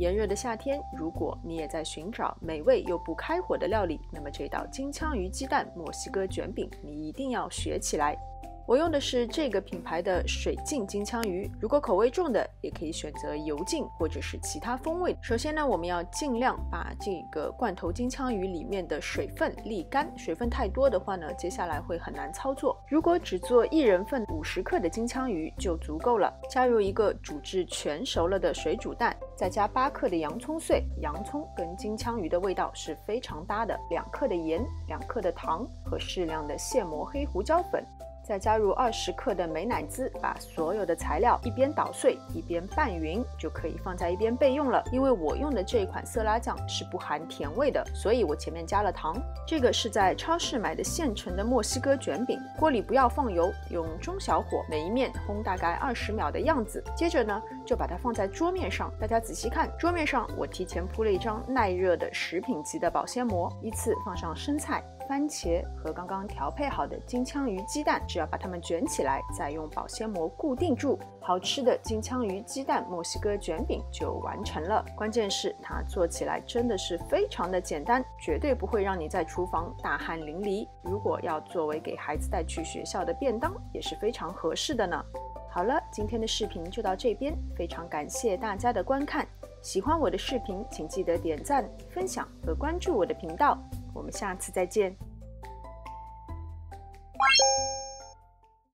炎热的夏天，如果你也在寻找美味又不开火的料理，那么这道金枪鱼鸡蛋墨西哥卷饼你一定要学起来。我用的是这个品牌的水浸金枪鱼，如果口味重的也可以选择油浸或者是其他风味。首先呢，我们要尽量把这个罐头金枪鱼里面的水分沥干，水分太多的话呢，接下来会很难操作。如果只做1人份50克的金枪鱼就足够了。加入一个煮至全熟了的水煮蛋，再加8克的洋葱碎，洋葱跟金枪鱼的味道是非常搭的。2克的盐，2克的糖和适量的现磨黑胡椒粉。再加入20克的美乃滋，把所有的材料一边捣碎一边拌匀，就可以放在一边备用了。因为我用的这款色拉酱是不含甜味的，所以我前面加了糖。这个是在超市买的现成的墨西哥卷饼，锅里不要放油，用中小火，每一面烘大概20秒的样子。接着呢，就把它放在桌面上，大家仔细看，桌面上我提前铺了一张耐热的食品级的保鲜膜，依次放上生菜、番茄和刚刚调配好的金枪鱼鸡蛋，只要把它们卷起来，再用保鲜膜固定住，好吃的金枪鱼鸡蛋墨西哥卷饼就完成了。关键是它做起来真的是非常的简单，绝对不会让你在厨房大汗淋漓。如果要作为给孩子带去学校的便当，也是非常合适的呢。好了，今天的视频就到这边，非常感谢大家的观看。喜欢我的视频，请记得点赞、分享和关注我的频道。我们下次再见。